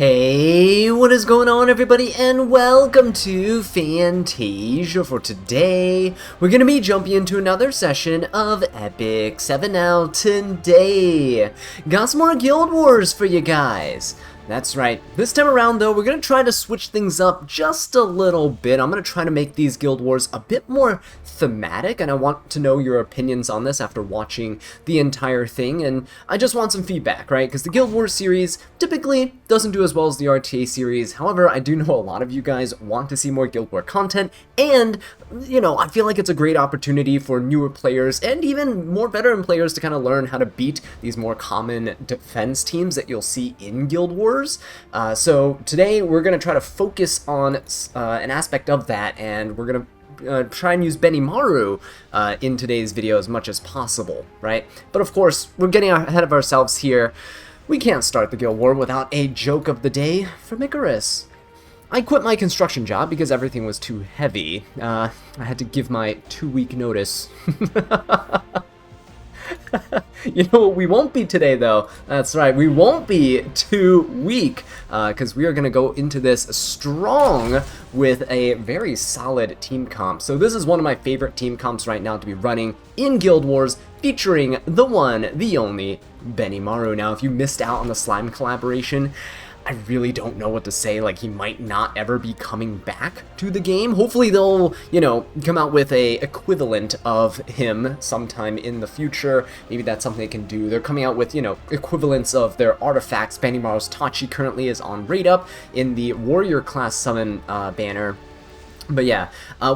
Hey, what is going on everybody, and welcome to Fantasia. For today, we're going to be jumping into another session of Epic 7 now today. Got some more Guild Wars for you guys. That's right. This time around, though, we're going to try to switch things up just a little bit. I'm going to try to make these Guild Wars a bit more thematic, and I want to know your opinions on this after watching the entire thing, and I just want some feedback, right? Because the Guild Wars series typically doesn't do as well as the RTA series. However, I do know a lot of you guys want to see more Guild Wars content, and, you know, I feel like it's a great opportunity for newer players and even more veteran players to kind of learn how to beat these more common defense teams that you'll see in Guild Wars. So today we're going to try to focus on an aspect of that, and we're going to try and use Benimaru in today's video as much as possible, right? But of course, we're getting ahead of ourselves here. We can't start the Guild War without a joke of the day from Icarus. I quit my construction job because everything was too heavy. I had to give my 2-week notice. You know what we won't be today, though? That's right, we won't be too weak, because we are going to go into this strong with a very solid team comp. So this is one of my favorite team comps right now to be running in Guild Wars, featuring the one, the only, Benimaru. Now, if you missed out on the Slime collaboration, I really don't know what to say. Like, he might not ever be coming back to the game. Hopefully they'll, you know, come out with a equivalent of him sometime in the future. Maybe that's something they can do. They're coming out with, you know, equivalents of their artifacts. Benimaru's Tachi currently is on rate up in the Warrior Class Summon banner. But yeah,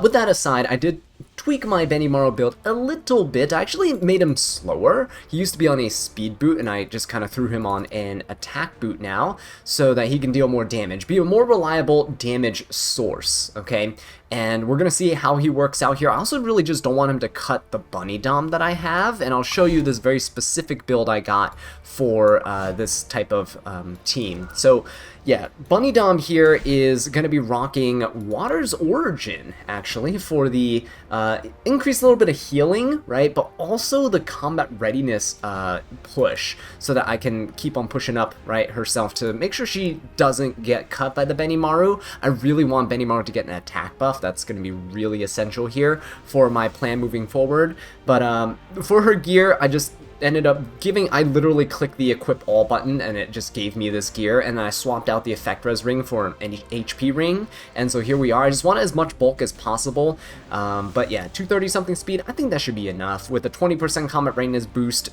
with that aside, I did tweak my Benimaru build a little bit. I actually made him slower. He used to be on a speed boot, and I just kind of threw him on an attack boot now so that he can deal more damage, be a more reliable damage source, okay? And we're going to see how he works out here. I also really just don't want him to cut the bunny dom that I have, and I'll show you this very specific build I got for this type of team. So yeah, bunny dom here is going to be rocking Water's Origin, actually, for the increase a little bit of healing, right? But also the combat readiness push, so that I can keep on pushing up, right, herself to make sure she doesn't get cut by the Benimaru. I really want Benimaru to get an attack buff. That's going to be really essential here for my plan moving forward. But for her gear, I just ended up giving, I literally clicked the equip all button and it just gave me this gear, and then I swapped out the effect res ring for an HP ring, and so here we are. I just want as much bulk as possible, but yeah, 230 something speed, I think that should be enough. With a 20% combat readiness boost,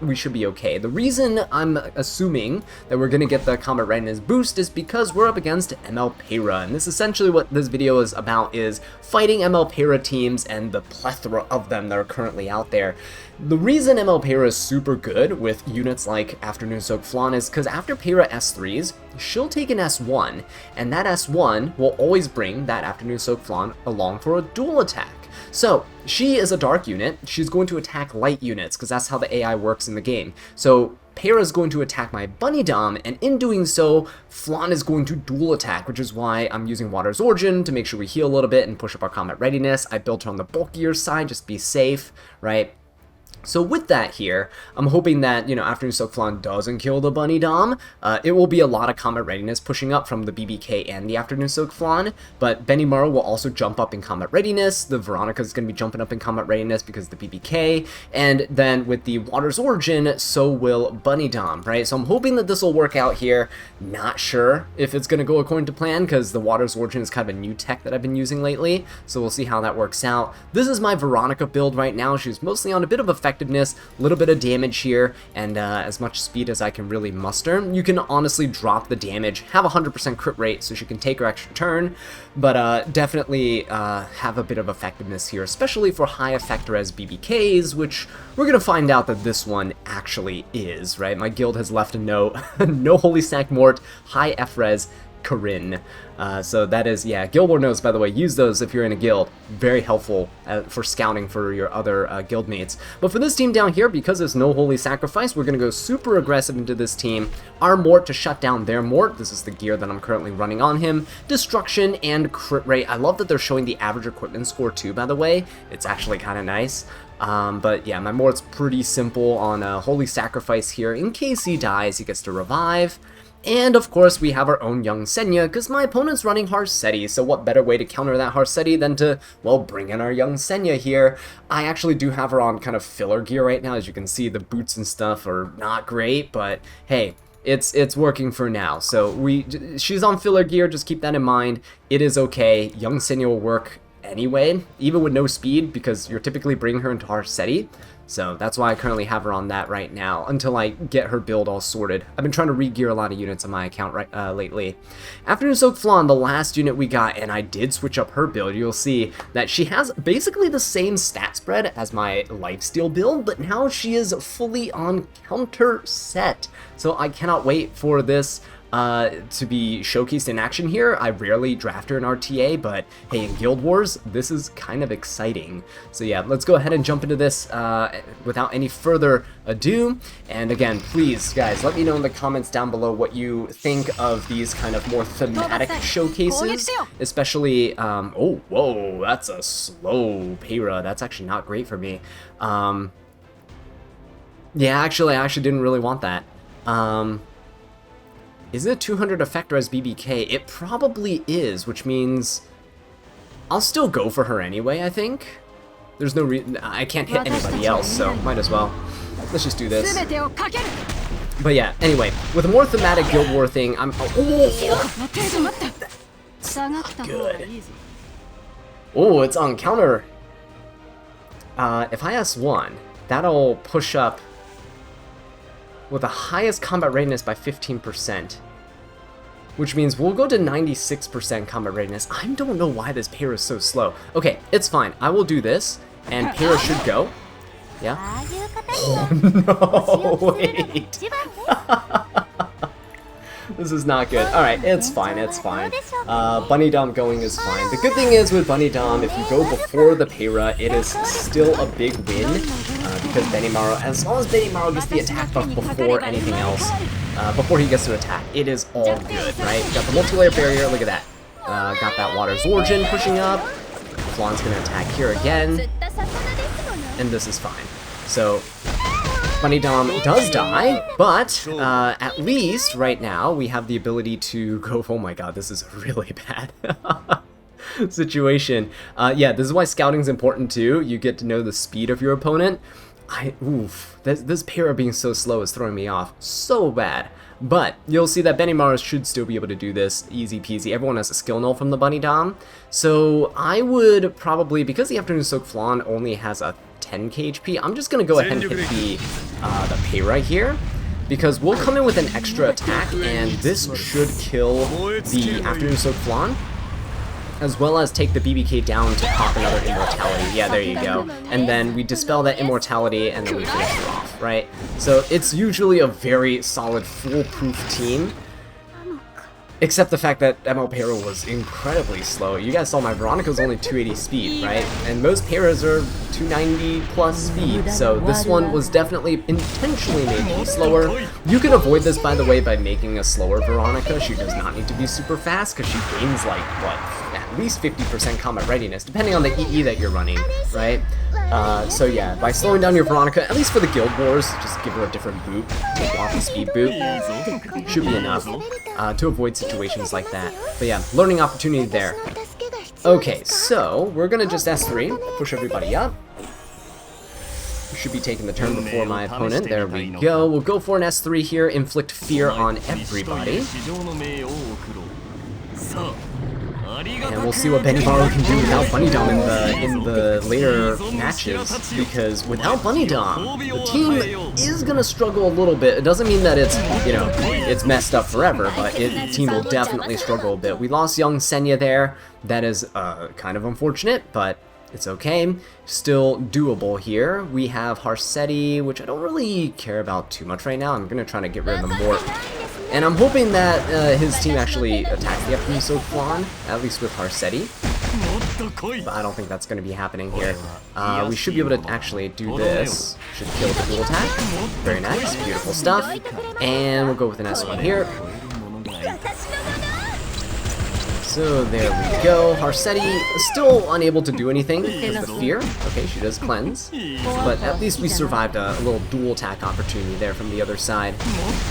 we should be okay. The reason I'm assuming that we're gonna get the combat readiness boost is because we're up against ML Para, and this is essentially what this video is about, is fighting ML Para teams and the plethora of them that are currently out there. The reason ML Para is super good with units like Afternoon Soak Flan is because after Para S3s, she'll take an S1, and that S1 will always bring that Afternoon Soak Flan along for a dual attack. So she is a dark unit, she's going to attack light units, because that's how the AI works in the game. So Para is going to attack my Bunny Dom, and in doing so, Flan is going to dual attack, which is why I'm using Water's Origin to make sure we heal a little bit and push up our combat readiness. I built her on the bulkier side, just be safe, right? So with that here, I'm hoping that, you know, Afternoon Soak Flan doesn't kill the Bunny Dom. It will be a lot of combat readiness pushing up from the BBK and the Afternoon Soak Flan, but Benimaru will also jump up in combat readiness. The Veronica is going to be jumping up in combat readiness because of the BBK, and then with the Water's Origin, so will Bunny Dom, right? So I'm hoping that this will work out here. Not sure if it's going to go according to plan, because the Water's Origin is kind of a new tech that I've been using lately, so we'll see how that works out. This is my Veronica build right now. She's mostly on a bit of effectiveness, a little bit of damage here, and as much speed as I can really muster. You can honestly drop the damage, have a 100% crit rate so she can take her extra turn, but definitely have a bit of effectiveness here, especially for high effector as BBKs, which we're going to find out that this one actually is, right? My guild has left a note, no Holy Sack Mort, high F-res, Corinne. So that is, yeah, Guild War notes, by the way, use those if you're in a guild. Very helpful for scouting for your other guild mates. But for this team down here, because there's no Holy Sacrifice, we're going to go super aggressive into this team. Our Mort to shut down their Mort. This is the gear that I'm currently running on him. Destruction and crit rate. I love that they're showing the average equipment score too, by the way. It's actually kind of nice. But yeah, my Mort's pretty simple on Holy Sacrifice here. In case he dies, he gets to revive. And of course we have our own young Senya, because my opponent's running Harseti, so what better way to counter that Harseti than to, well, bring in our young Senya here. I actually do have her on kind of filler gear right now. As you can see, the boots and stuff are not great, but hey, it's working for now. So she's on filler gear, just keep that in mind. It is okay. Young Senya will work anyway, even with no speed, because you're typically bringing her into Harseti. So that's why I currently have her on that right now, until I get her build all sorted. I've been trying to re-gear a lot of units on my account lately. Afternoon Soak Flan, the last unit we got, and I did switch up her build. You'll see that she has basically the same stat spread as my Lifesteal build, but now she is fully on counter set. So I cannot wait for this to be showcased in action here. I rarely draft her in RTA, but hey, in Guild Wars, this is kind of exciting. So yeah, let's go ahead and jump into this without any further ado. And again, please, guys, let me know in the comments down below what you think of these kind of more thematic showcases, especially, oh, whoa, that's a slow Payra. That's actually not great for me. Yeah, actually, I actually didn't really want that. Is it 200 effector as BBK? It probably is, which means I'll still go for her anyway, I think. There's no reason, I can't hit anybody else, so might as well. Let's just do this. But yeah, anyway, with a more thematic Guild War thing, I'm... Oh, good. Oh, it's on counter. If I S1, that'll push up with the highest combat readiness by 15%, which means we'll go to 96% combat readiness. I don't know why this Payra is so slow. Okay, it's fine. I will do this, and Payra should go. Yeah? Oh, no, wait. This is not good. Alright, it's fine, it's fine. Bunny Dom going is fine. The good thing is with Bunny Dom, if you go before the Payra, it is still a big win, because Benimaru, as long as Benimaru gets the attack buff before anything else, before he gets to attack, it is all good, right? Got the multi-layer barrier, look at that. Got that Water's Origin pushing up. Flan's gonna attack here again, and this is fine. So, Bunny Dom does die, but at least right now we have the ability to go. Oh my god, this is a really bad situation. Yeah, this is why scouting's important too. You get to know the speed of your opponent. This Payra being so slow is throwing me off so bad. But you'll see that Benimaru should still be able to do this easy peasy. Everyone has a skill null from the Bunny Dom. So I would probably, because the Afternoon Soak Flan only has a 10k HP, I'm just going to go ahead and hit the Payra here, because we'll come in with an extra attack, and this should kill the Afternoon Soak Flan, as well as take the BBK down to pop another Immortality. Yeah, there you go. And then we dispel that Immortality, and then we finish her off, right? So it's usually a very solid, foolproof team. Except the fact that ML Payra was incredibly slow. You guys saw my Veronica was only 280 speed, right? And most Payras are 290 plus speed, so this one was definitely intentionally made to be slower. You can avoid this, by the way, by making a slower Veronica. She does not need to be super fast, because she gains, like, what, at least 50% combat readiness, depending on the EE that you're running, right? So yeah, by slowing down your Veronica, at least for the Guild Wars, just give her a different boot, take off the speed boot, should be enough to avoid situations like that. But yeah, learning opportunity there. Okay, so we're gonna just S3, push everybody up. Should be taking the turn before my opponent. There we go. We'll go for an S3 here, inflict fear on everybody. And we'll see what Benimaru can do without Bunny Dom in the later matches, because without Bunny Dom, the team is gonna struggle a little bit. It doesn't mean that it's, you know, it's messed up forever, but the team will definitely struggle a bit. We lost young Senya there. That is kind of unfortunate, but it's okay. Still doable here. We have Harseti, which I don't really care about too much right now. I'm gonna try to get rid of the Mort. And I'm hoping that his team actually attacks the Afternoon Soak Flan, at least with Harseti. But I don't think that's going to be happening here. We should be able to actually do this. Should kill the dual attack. Very nice, beautiful stuff. And we'll go with an S1 here. So there we go. Harsetti is still unable to do anything because of the fear. Okay, she does cleanse. But at least we survived a little dual attack opportunity there from the other side.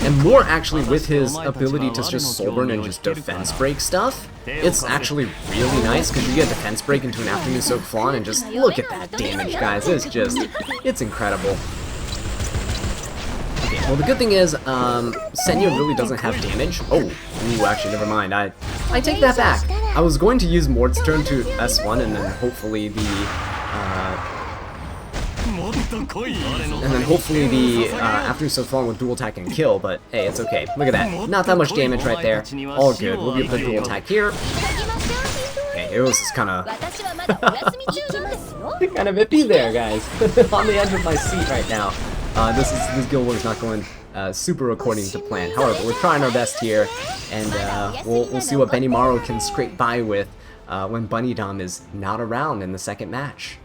And more actually with his ability to just soul burn and just defense break stuff. It's actually really nice because you get defense break into an afternoon soak flan and just look at that damage, guys. It's incredible. Okay, well the good thing is, Senya really doesn't have damage. Oh, ooh, actually never mind. I take that back. I was going to use Mord's turn to S1 and then hopefully the afternoon soak flan with dual attack and kill, but hey, it's okay. Look at that. Not that much damage right there. All good. We'll be able to dual attack here. Okay, it was just kind of iffy there, guys. On the edge of my seat right now. This guild war is not going super according to plan. However, we're trying our best here, and we'll see what Benimaru can scrape by with when Bunny Dom is not around in the second match.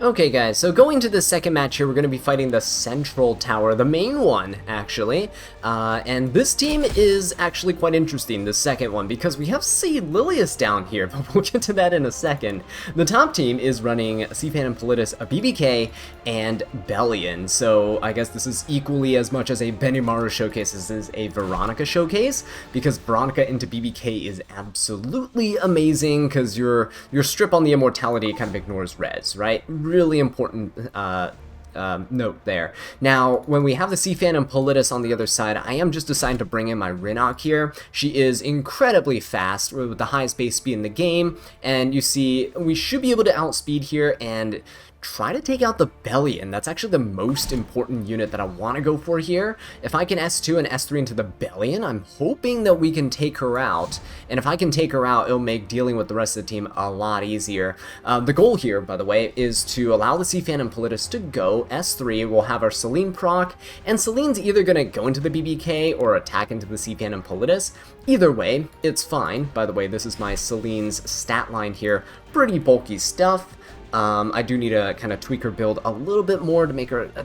Okay guys, so going to the second match here, we're going to be fighting the Central Tower, the main one, actually. And this team is actually quite interesting, the second one, because we have Lilius down here, but we'll get to that in a second. The top team is running Cfan and Politis, a BBK, and Bellion. So I guess this is equally as much as a Benimaru showcase as is a Veronica showcase, because Veronica into BBK is absolutely amazing, because your strip on the Immortality kind of ignores res, right? Really important note there. Now, when we have the Cfan and Politis on the other side, I am just deciding to bring in my Rinok here. She is incredibly fast with the highest base speed in the game, and you see we should be able to outspeed here and try to take out the Bellion. That's actually the most important unit that I want to go for here. If I can S2 and S3 into the Bellion, I'm hoping that we can take her out. And if I can take her out, it'll make dealing with the rest of the team a lot easier. The goal here, by the way, is to allow the Cfan and Politis to go. S3, we'll have our Celine proc, and Celine's either going to go into the BBK or attack into the Cfan and Politis. Either way, it's fine. By the way, this is my Celine's stat line here. Pretty bulky stuff. I do need to kind of tweak her build a little bit more to make her a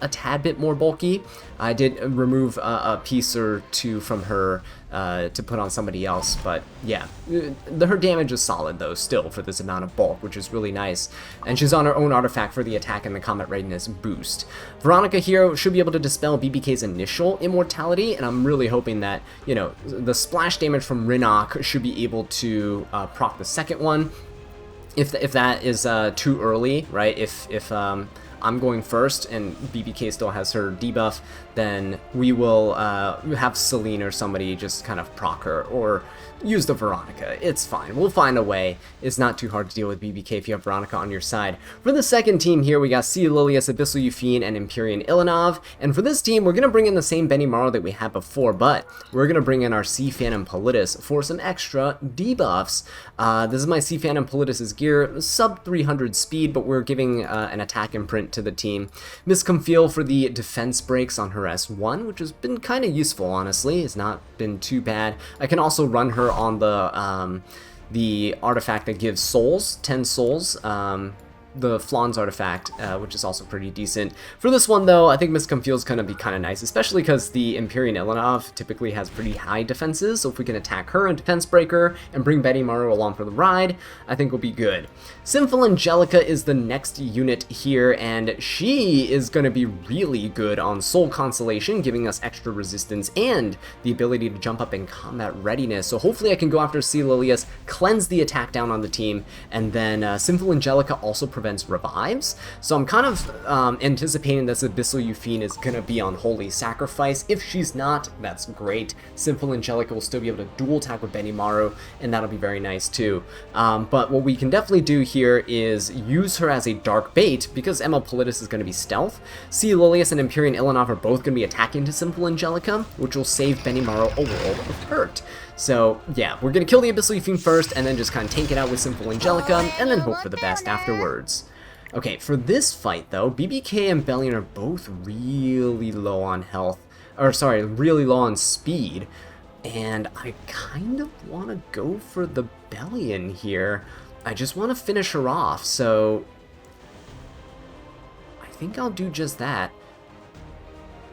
tad bit more bulky. I did remove a piece or two from her to put on somebody else, but yeah, her damage is solid though still for this amount of bulk, which is really nice. And she's on her own artifact for the attack and the combat readiness boost. Veronica here should be able to dispel BBK's initial immortality, and I'm really hoping that, you know, the splash damage from Rinok should be able to proc the second one. If that is too early, right? If I'm going first and BBK still has her debuff, then we will have Celine or somebody just kind of proc her, or use the Veronica. It's fine. We'll find a way. It's not too hard to deal with BBK if you have Veronica on your side. For the second team here, we got Lilius, Abyssal Yufine, and Empyrean Ilanov. And for this team, we're going to bring in the same Benimaru that we had before, but we're going to bring in our Cfan and Politis for some extra debuffs. This is my Cfan and Politis' gear, sub 300 speed, but we're giving an attack imprint to the team. Miss Comfeel for the defense breaks on her S1, which has been kind of useful, honestly. It's not been too bad. I can also run her on the artifact that gives souls, 10 souls, the Flan's artifact, which is also pretty decent. For this one, though, I think Miss Comfeel's gonna be kind of nice, especially because the Empyrean Ilanov typically has pretty high defenses, so if we can attack her and defense breaker and bring Benimaru along for the ride, I think we'll be good. Sinful Angelica is the next unit here, and she is going to be really good on Soul Consolation, giving us extra resistance and the ability to jump up in combat readiness. So hopefully I can go after Lilius, cleanse the attack down on the team, and then Sinful Angelica also prevents revives. So I'm kind of anticipating that Abyssal Yufine is going to be on Holy Sacrifice. If she's not, that's great. Sinful Angelica will still be able to dual attack with Benimaru, and that'll be very nice too. But what we can definitely do here is use her as a dark bait, because Emma Politis is going to be stealth. Lilius and Empyrean Ilanov are both going to be attacking to Sinful Angelica, which will save Benimaru a world of hurt. So yeah, we're going to kill the Abyssal Yufine first, and then just kind of tank it out with Sinful Angelica, and then hope for the best afterwards. Okay, for this fight though, BBK and Bellion are both really low on health, or sorry, really low on speed, and I kind of want to go for the Bellion here. I just want to finish her off, so I think I'll do just that.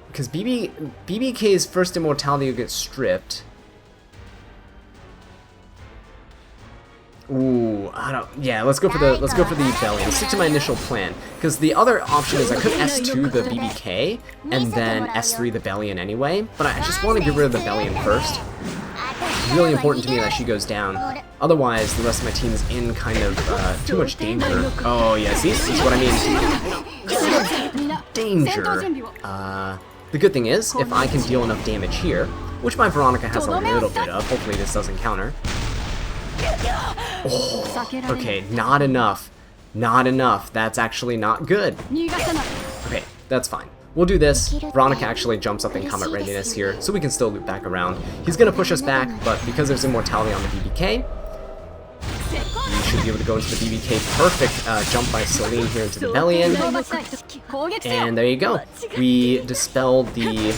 Because BBK's first immortality will get stripped. Ooh, I don't. Yeah, let's go for the Bellion. Stick to my initial plan, because the other option is I could S2 the BBK and then S3 the Bellion anyway. But I just want to get rid of the Bellion first. It's really important to me that she goes down. Otherwise, the rest of my team is in kind of too much danger. Oh yeah, see, this is what I mean. Danger. The good thing is, if I can deal enough damage here, which my Veronica has a little bit of. Hopefully, this doesn't counter. Oh, okay, not enough. Not enough. That's actually not good. Okay, that's fine. We'll do this. Veronica actually jumps up in combat readiness here, so we can still loop back around. He's going to push us back, but because there's Immortality on the BBK, we should be able to go into the BBK. Perfect jump by Celine here into the Bellion. And there you go. We dispelled the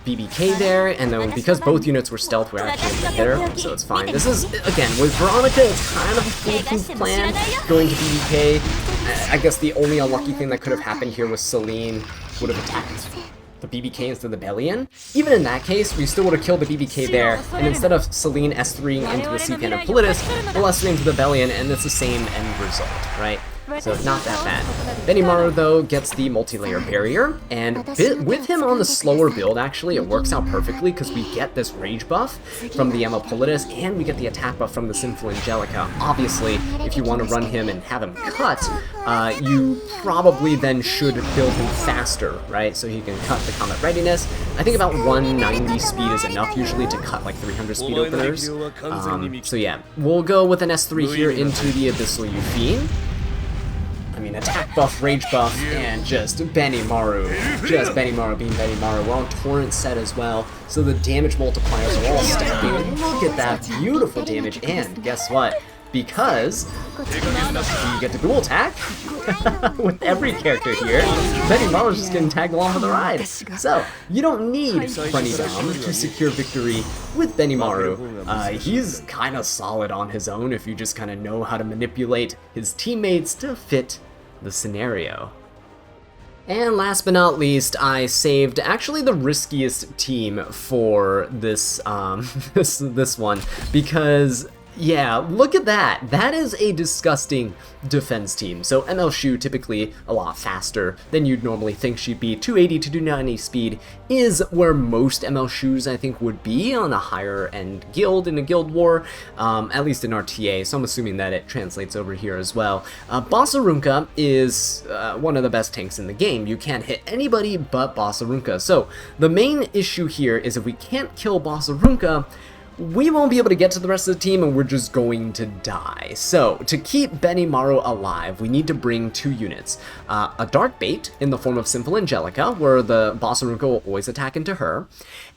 BBK there, and then because both units were stealth, we're actually there, so it's fine. This is, again, with Veronica, it's kind of a foolproof plan, going to BBK. I guess the only unlucky thing that could have happened here was Celine would have attacked the BBK instead of the Bellion. Even in that case, we still would have killed the BBK there, and instead of Celine S3ing into the C-Pan of Politis, we'll S3 into the Bellion, and it's the same end result, right? So not that bad. Benimaru, though, gets the multi-layer barrier, and with him on the slower build, actually, it works out perfectly because we get this rage buff from the Politis, and we get the attack buff from the Sinful Angelica. Obviously, if you want to run him and have him cut, you probably then should build him faster, right? So he can cut the combat readiness. I think about 190 speed is enough usually to cut like 300 speed openers. So yeah, we'll go with an S3 here into the Abyssal Euphine. I mean, attack buff, rage buff, and just Benimaru. Just Benimaru being Benimaru. We're on Torrent set as well, so the damage multipliers are all stacking. Look at that beautiful damage, and guess what? Because you get to dual attack with every character here, Benimaru's just getting tagged along for the ride. So, you don't need Bunny-Dom to secure victory with Benimaru. He's kind of solid on his own if you just kind of know how to manipulate his teammates to fit the scenario. And last but not least, I saved actually the riskiest team for this this one, because yeah, look at that. That is a disgusting defense team. So ML Shu, typically a lot faster than you'd normally think she'd be. 280 to 290 speed is where most ML Shus, I think, would be on a higher end guild in a guild war, at least in RTA, so I'm assuming that it translates over here as well. Bossarunka is one of the best tanks in the game. You can't hit anybody but Bossarunka. So the main issue here is if we can't kill Bossarunka, we won't be able to get to the rest of the team and we're just going to die. So, to keep Benimaru alive, we need to bring two units. A Dark Bait in the form of Sinful Angelica, where the Bossarunka will always attack into her,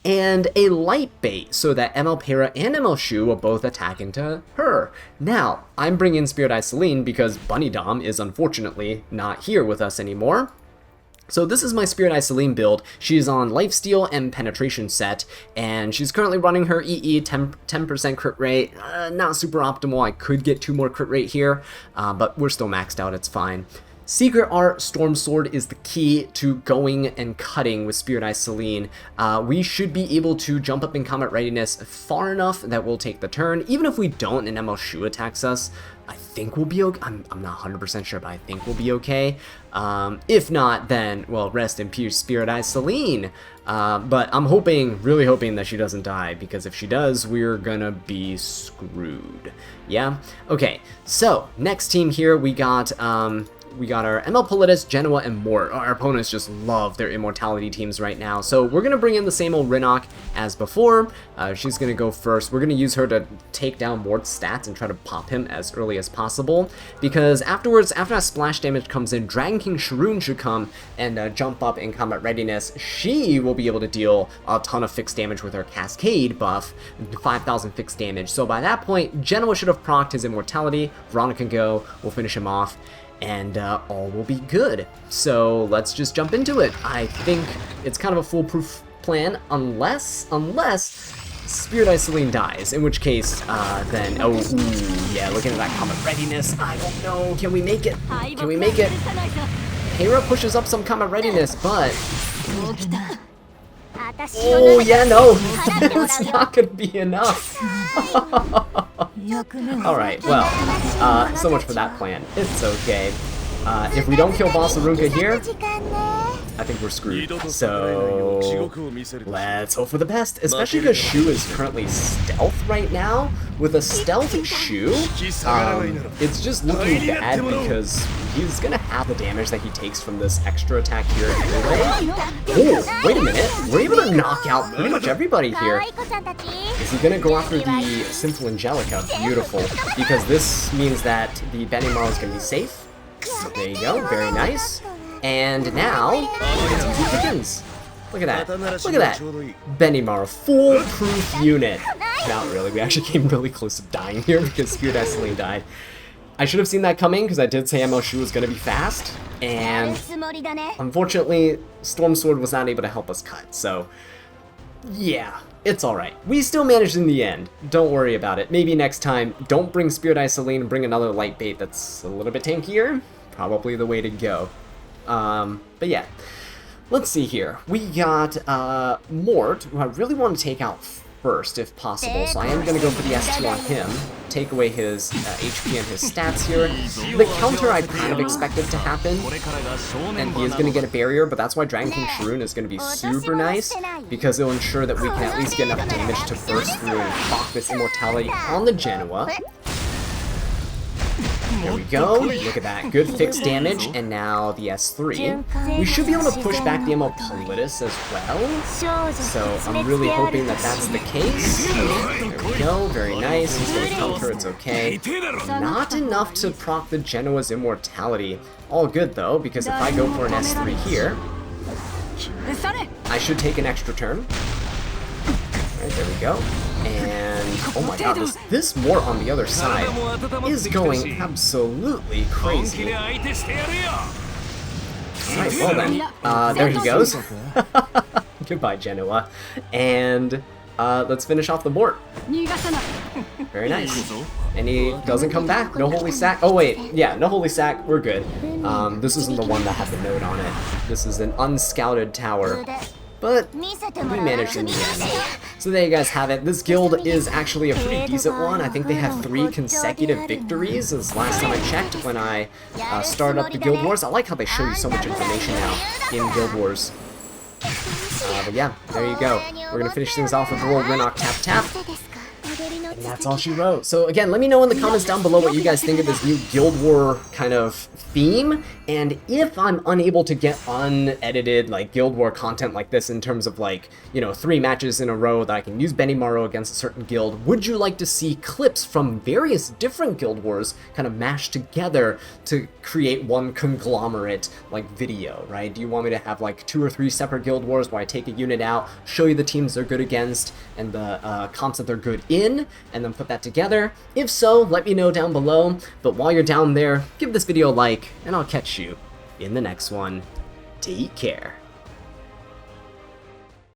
and a Light Bait, so that ML Pera and ML Shu will both attack into her. Now, I'm bringing Spirit Eye Celine because Bunny Dom is unfortunately not here with us anymore. So this is my Spirit Eye Celine build. She's on Lifesteal and Penetration set, and she's currently running her EE 10% crit rate. Not super optimal. I could get 2 more crit rate here, but we're still maxed out. It's fine. Secret Art Storm Sword is the key to going and cutting with Spirit Eye Celine. We should be able to jump up in combat readiness far enough that we'll take the turn. Even if we don't and ML Shu attacks us, I think we'll be okay. I'm not 100% sure, but I think we'll be okay. If not, then, well, rest in peace, Spirit Eye Celine. But I'm hoping, really hoping that she doesn't die, because if she does, we're gonna be screwed. Yeah? Okay, so, next team here, we got our ML Politis, Genoa, and Mort. Our opponents just love their Immortality teams right now. So we're going to bring in the same old Rinok as before. She's going to go first. We're going to use her to take down Mort's stats and try to pop him as early as possible. Because afterwards, after that splash damage comes in, Dragon King Sharoon should come and jump up in combat readiness. She will be able to deal a ton of fixed damage with her Cascade buff, 5,000 fixed damage. So by that point, Genoa should have procced his Immortality. Veronica can go. We'll finish him off, and all will be good. So let's just jump into it. I think it's kind of a foolproof plan, unless Spirit Eye Celine dies, in which case, then, oh, ooh, yeah, looking at that combat readiness, I don't know, can we make it? Can we make it? Hera pushes up some combat readiness, but, oh, yeah, no, it's not gonna be enough. Alright, well, so much for that plan. It's okay. If we don't kill Boss Arunka here, I think we're screwed. So, let's hope for the best, especially because Shu is currently stealth right now. With a stealth Shu, it's just looking bad because he's gonna have the damage that he takes from this extra attack here anyway. Oh, wait a minute. We're able to knock out pretty much everybody here. Is he gonna go after the Simple Angelica? Beautiful. Because this means that the Benimaru is gonna be safe. So there you go, very nice. And now, it's easy pickings. Look at that. Look at that. Benimaru, foolproof unit. Not really, we actually came really close to dying here because Spirit Isolane died. I should have seen that coming because I did say ML Shu was going to be fast. And unfortunately, Storm Sword was not able to help us cut. So, yeah, it's alright. We still managed in the end. Don't worry about it. Maybe next time, don't bring Spirit Isolane and bring another light bait that's a little bit tankier. Probably the way to go. But yeah, let's see here. We got Mort, who I really want to take out first if possible, so I am going to go for the S2 on him, take away his HP and his stats here. The counter I kind of expected to happen, and he is going to get a barrier, but that's why Dragon King Sharoon is going to be super nice, because it'll ensure that we can at least get enough damage to burst through and block this Immortality on the Genoa. There we go, look at that, good fixed damage, and now the S3. We should be able to push back the Immortalitas as well, so I'm really hoping that that's the case. There we go, very nice, he's going to counter, it's okay. Not enough to proc the Genoa's Immortality. All good though, because if I go for an S3 here, I should take an extra turn. Alright, there we go. And, oh my god, this Mort on the other side is going absolutely crazy. Alright, well then, there he goes. Goodbye, Genoa. And, let's finish off the Mort. Very nice. And he doesn't come back. No Holy Sack. Oh wait, yeah, no Holy Sack, we're good. This isn't the one that had the note on it. This is an unscouted tower. But we managed in the end. So there you guys have it. This guild is actually a pretty decent one. I think they have 3 consecutive victories as last time I checked when I started up the Guild Wars. I like how they show you so much information now in Guild Wars. But yeah, there you go. We're going to finish things off with World Renok Tap Tap. And that's all she wrote. So again, let me know in the comments down below what you guys think of this new Guild War kind of theme, and if I'm unable to get unedited like Guild War content like this in terms of like, you know, 3 matches in a row that I can use Benimaru against a certain guild, would you like to see clips from various different Guild Wars kind of mashed together to create one conglomerate like video, right? Do you want me to have like 2 or 3 separate Guild Wars where I take a unit out, show you the teams they're good against and the comps that they're good in, and then put that together? If so, let me know down below. But while you're down there, give this video a like, and I'll catch you in the next one. Take care.